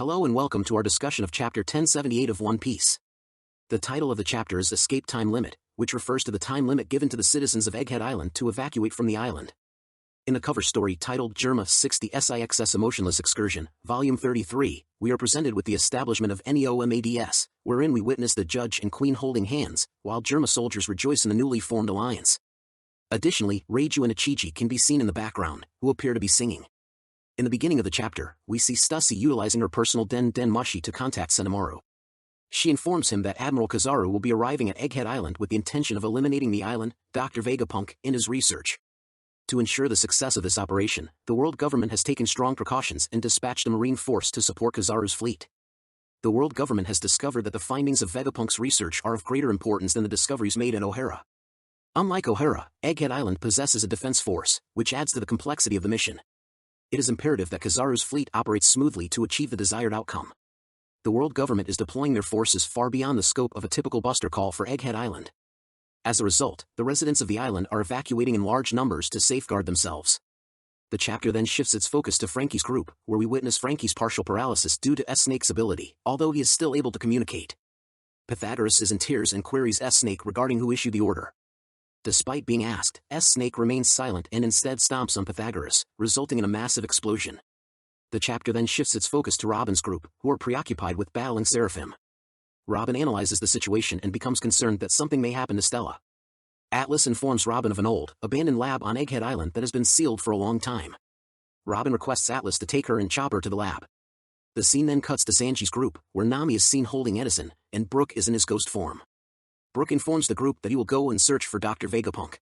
Hello and welcome to our discussion of Chapter 1078 of One Piece. The title of the chapter is Escape Time Limit, which refers to the time limit given to the citizens of Egghead Island to evacuate from the island. In a cover story titled Germa 60 SIXS Emotionless Excursion, Volume 33, we are presented with the establishment of NEOMADS, wherein we witness the Judge and Queen holding hands, while Germa soldiers rejoice in the newly formed alliance. Additionally, Reiju and Ichiji can be seen in the background, who appear to be singing. In the beginning of the chapter, we see Stussy utilizing her personal Den Mushi to contact Senamaru. She informs him that Admiral Kizaru will be arriving at Egghead Island with the intention of eliminating the island, Dr. Vegapunk, in his research. To ensure the success of this operation, the world government has taken strong precautions and dispatched a marine force to support Kizaru's fleet. The world government has discovered that the findings of Vegapunk's research are of greater importance than the discoveries made at O'Hara. Unlike O'Hara, Egghead Island possesses a defense force, which adds to the complexity of the mission. It is imperative that Kizaru's fleet operates smoothly to achieve the desired outcome. The world government is deploying their forces far beyond the scope of a typical buster call for Egghead Island. As a result, the residents of the island are evacuating in large numbers to safeguard themselves. The chapter then shifts its focus to Frankie's group, where we witness Frankie's partial paralysis due to S-Snake's ability, although he is still able to communicate. Pythagoras is in tears and queries S-Snake regarding who issued the order. Despite being asked, S-Snake remains silent and instead stomps on Pythagoras, resulting in a massive explosion. The chapter then shifts its focus to Robin's group, who are preoccupied with battling Seraphim. Robin analyzes the situation and becomes concerned that something may happen to Stella. Atlas informs Robin of an old, abandoned lab on Egghead Island that has been sealed for a long time. Robin requests Atlas to take her and Chopper to the lab. The scene then cuts to Sanji's group, where Nami is seen holding Edison, and Brook is in his ghost form. Brook informs the group that he will go and search for Dr. Vegapunk.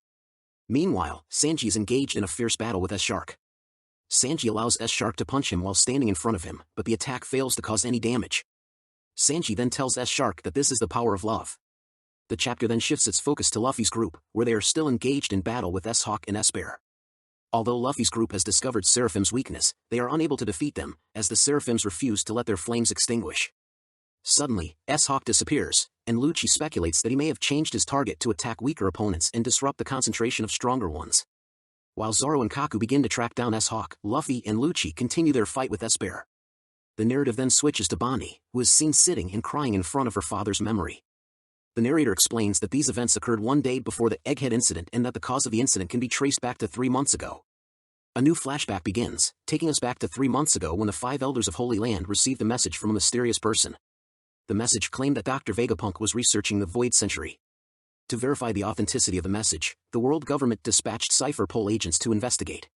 Meanwhile, Sanji is engaged in a fierce battle with S-Shark. Sanji allows S-Shark to punch him while standing in front of him, but the attack fails to cause any damage. Sanji then tells S-Shark that this is the power of love. The chapter then shifts its focus to Luffy's group, where they are still engaged in battle with S-Hawk and S-Bear. Although Luffy's group has discovered Seraphim's weakness, they are unable to defeat them, as the Seraphims refuse to let their flames extinguish. Suddenly, S-Hawk disappears, and Lucci speculates that he may have changed his target to attack weaker opponents and disrupt the concentration of stronger ones. While Zoro and Kaku begin to track down S-Hawk, Luffy and Lucci continue their fight with S-Bear. The narrative then switches to Bonnie, who is seen sitting and crying in front of her father's memory. The narrator explains that these events occurred one day before the Egghead incident and that the cause of the incident can be traced back to 3 months ago. A new flashback begins, taking us back to 3 months ago when the 5 Elders of Holy Land received a message from a mysterious person. The message claimed that Dr. Vegapunk was researching the Void Century. To verify the authenticity of the message, the world government dispatched Cypher Pole agents to investigate.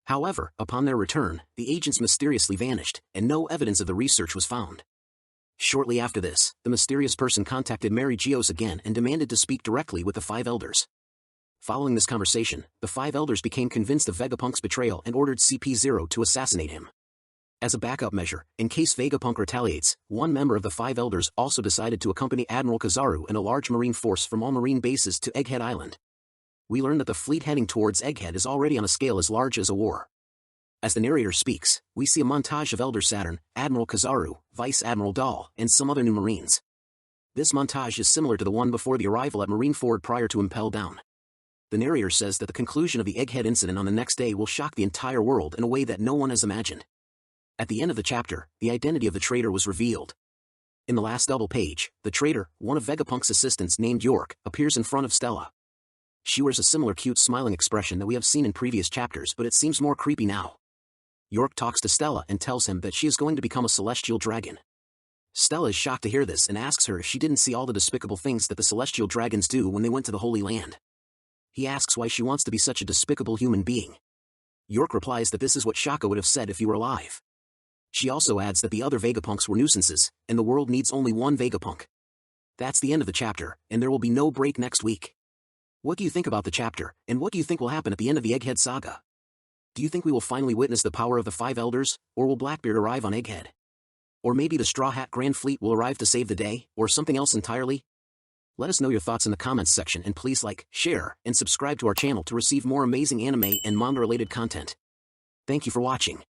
However, upon their return, the agents mysteriously vanished, and no evidence of the research was found. Shortly after this, the mysterious person contacted Mary Geos again and demanded to speak directly with the 5 Elders. Following this conversation, the 5 Elders became convinced of Vegapunk's betrayal and ordered CP0 to assassinate him. As a backup measure, in case Vegapunk retaliates, one member of the 5 Elders also decided to accompany Admiral Kizaru and a large marine force from all marine bases to Egghead Island. We learn that the fleet heading towards Egghead is already on a scale as large as a war. As the narrator speaks, we see a montage of Elder Saturn, Admiral Kizaru, Vice Admiral Dahl, and some other new marines. This montage is similar to the one before the arrival at Marineford prior to Impel Down. The narrator says that the conclusion of the Egghead incident on the next day will shock the entire world in a way that no one has imagined. At the end of the chapter, the identity of the traitor was revealed. In the last double page, the traitor, one of Vegapunk's assistants named York, appears in front of Stella. She wears a similar cute smiling expression that we have seen in previous chapters, but it seems more creepy now. York talks to Stella and tells him that she is going to become a celestial dragon. Stella is shocked to hear this and asks her if she didn't see all the despicable things that the celestial dragons do when they went to the Holy Land. He asks why she wants to be such a despicable human being. York replies that this is what Shaka would have said if he were alive. She also adds that the other Vegapunks were nuisances, and the world needs only one Vegapunk. That's the end of the chapter, and there will be no break next week. What do you think about the chapter, and what do you think will happen at the end of the Egghead saga? Do you think we will finally witness the power of the 5 Elders, or will Blackbeard arrive on Egghead? Or maybe the Straw Hat Grand Fleet will arrive to save the day, or something else entirely? Let us know your thoughts in the comments section and please like, share, and subscribe to our channel to receive more amazing anime and manga-related content. Thank you for watching.